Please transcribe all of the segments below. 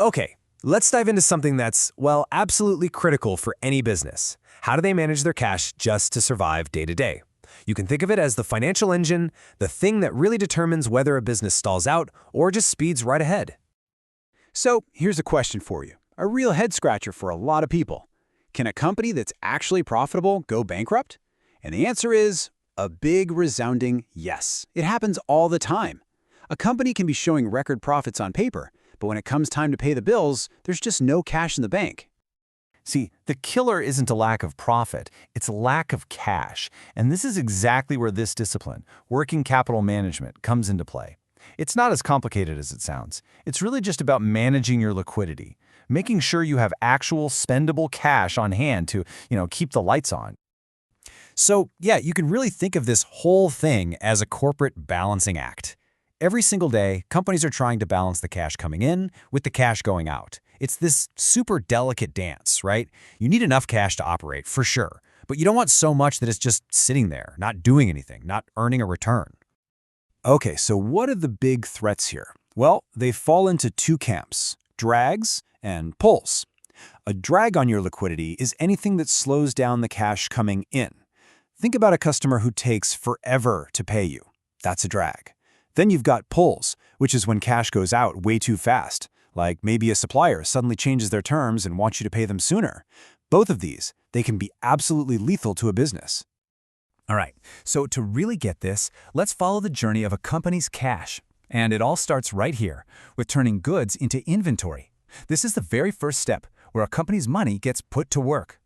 Okay, let's dive into something that's, well, absolutely critical for any business. How do they manage their cash just to survive day to day? You can think of it as the financial engine, the thing that really determines whether a business stalls out or just speeds right ahead. So here's a question for you, a real head-scratcher for a lot of people. Can a company that's actually profitable go bankrupt? And the answer is a big, resounding yes. It happens all the time. A company can be showing record profits on paper, but when it comes time to pay the bills, there's just no cash in the bank. See, the killer isn't a lack of profit, it's a lack of cash. And this is exactly where this discipline, working capital management, comes into play. It's not as complicated as it sounds. It's really just about managing your liquidity, making sure you have actual spendable cash on hand to, keep the lights on. So, yeah, you can really think of this whole thing as a corporate balancing act. Every single day, companies are trying to balance the cash coming in with the cash going out. It's this super delicate dance, right? You need enough cash to operate, for sure, but you don't want so much that it's just sitting there, not doing anything, not earning a return. Okay, so what are the big threats here? Well, they fall into two camps, drags and pulls. A drag on your liquidity is anything that slows down the cash coming in. Think about a customer who takes forever to pay you. That's a drag. Then you've got pulls, which is when cash goes out way too fast, like maybe a supplier suddenly changes their terms and wants you to pay them sooner. Both of these, they can be absolutely lethal to a business. All right, so to really get this, let's follow the journey of a company's cash. And it all starts right here, with turning goods into inventory. This is the very first step, where a company's money gets put to work.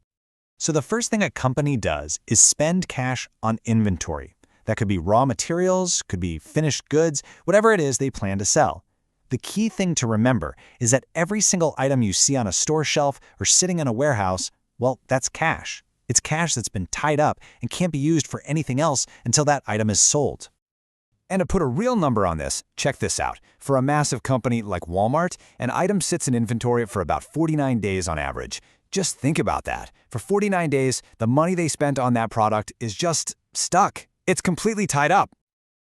So the first thing a company does is spend cash on inventory. That could be raw materials, could be finished goods, whatever it is they plan to sell. The key thing to remember is that every single item you see on a store shelf or sitting in a warehouse, well, that's cash. It's cash that's been tied up and can't be used for anything else until that item is sold. And to put a real number on this, check this out. For a massive company like Walmart, an item sits in inventory for about 49 days on average. Just think about that. For 49 days, the money they spent on that product is just stuck. It's completely tied up.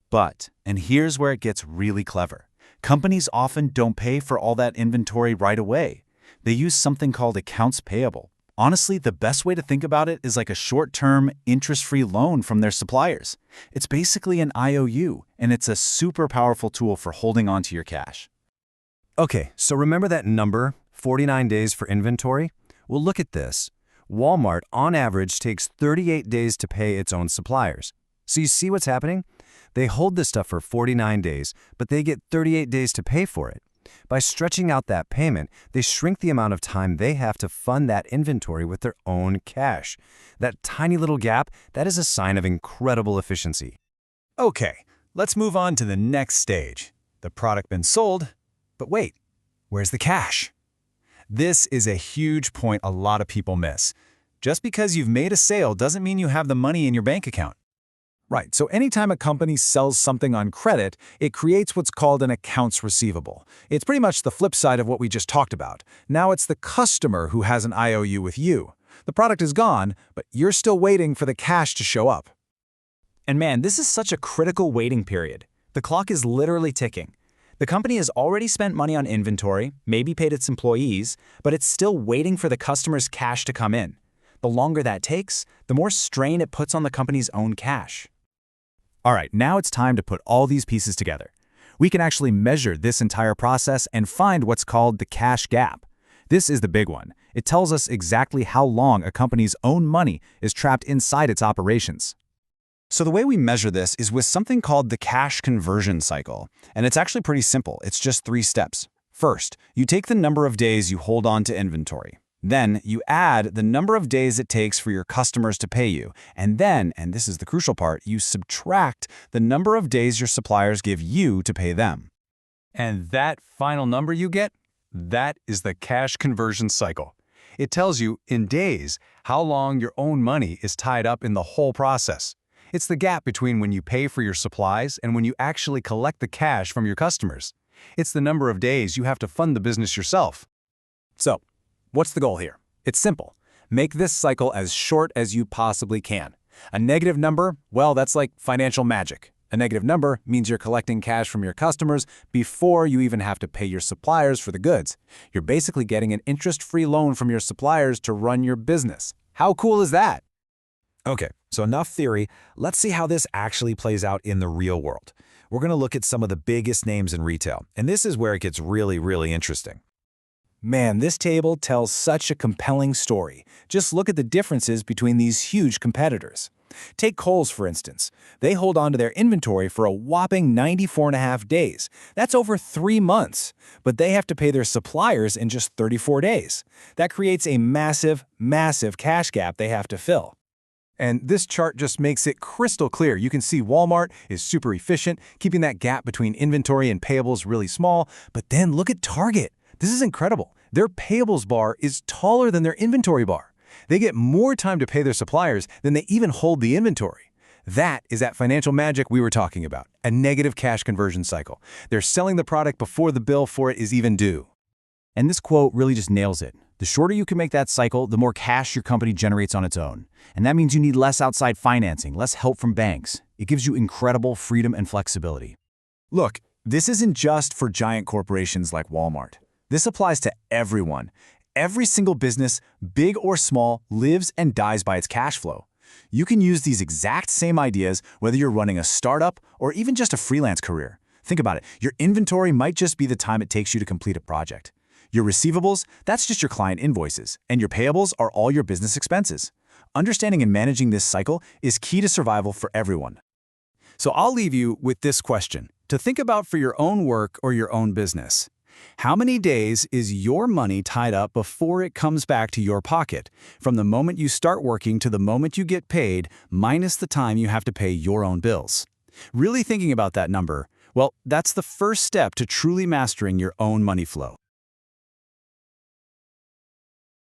But, and here's where it gets really clever, companies often don't pay for all that inventory right away. They use something called accounts payable. Honestly, the best way to think about it is like a short-term, interest-free loan from their suppliers. It's basically an IOU, and it's a super powerful tool for holding on to your cash. Okay, so remember that number, 49 days for inventory? Well, look at this. Walmart, on average, takes 38 days to pay its own suppliers. So you see what's happening? They hold this stuff for 49 days, but they get 38 days to pay for it. By stretching out that payment, they shrink the amount of time they have to fund that inventory with their own cash. That tiny little gap, that is a sign of incredible efficiency. Okay, let's move on to the next stage. The product been sold, but wait, where's the cash? This is a huge point a lot of people miss. Just because you've made a sale doesn't mean you have the money in your bank account. Right, so anytime a company sells something on credit, it creates what's called an accounts receivable. It's pretty much the flip side of what we just talked about. Now it's the customer who has an IOU with you. The product is gone, but you're still waiting for the cash to show up. And man, this is such a critical waiting period. The clock is literally ticking. The company has already spent money on inventory, maybe paid its employees, but it's still waiting for the customer's cash to come in. The longer that takes, the more strain it puts on the company's own cash. All right, now it's time to put all these pieces together. We can actually measure this entire process and find what's called the cash gap. This is the big one. It tells us exactly how long a company's own money is trapped inside its operations. So the way we measure this is with something called the cash conversion cycle. And it's actually pretty simple. It's just 3 steps. First, you take the number of days you hold on to inventory. Then you add the number of days it takes for your customers to pay you. And then, and this is the crucial part, you subtract the number of days your suppliers give you to pay them. And that final number you get, that is the cash conversion cycle. It tells you, in days, how long your own money is tied up in the whole process. It's the gap between when you pay for your supplies and when you actually collect the cash from your customers. It's the number of days you have to fund the business yourself. So, what's the goal here? It's simple. Make this cycle as short as you possibly can. A negative number, well, that's like financial magic. A negative number means you're collecting cash from your customers before you even have to pay your suppliers for the goods. You're basically getting an interest-free loan from your suppliers to run your business. How cool is that? Okay, so enough theory. Let's see how this actually plays out in the real world. We're going to look at some of the biggest names in retail, and this is where it gets really, really interesting. Man, this table tells such a compelling story. Just look at the differences between these huge competitors. Take Kohl's, for instance. They hold on to their inventory for a whopping 94.5 days. That's over 3 months. But they have to pay their suppliers in just 34 days. That creates a massive, massive cash gap they have to fill. And this chart just makes it crystal clear. You can see Walmart is super efficient, keeping that gap between inventory and payables really small. But then look at Target. This is incredible. Their payables bar is taller than their inventory bar. They get more time to pay their suppliers than they even hold the inventory. That is that financial magic we were talking about, a negative cash conversion cycle. They're selling the product before the bill for it is even due. And this quote really just nails it. The shorter you can make that cycle, the more cash your company generates on its own. And that means you need less outside financing, less help from banks. It gives you incredible freedom and flexibility. Look, this isn't just for giant corporations like Walmart. This applies to everyone. Every single business, big or small, lives and dies by its cash flow. You can use these exact same ideas whether you're running a startup or even just a freelance career. Think about it. Your inventory might just be the time it takes you to complete a project. Your receivables, that's just your client invoices, and your payables are all your business expenses. Understanding and managing this cycle is key to survival for everyone. So I'll leave you with this question to think about for your own work or your own business. How many days is your money tied up before it comes back to your pocket, from the moment you start working to the moment you get paid, minus the time you have to pay your own bills? Really thinking about that number, well, that's the first step to truly mastering your own money flow.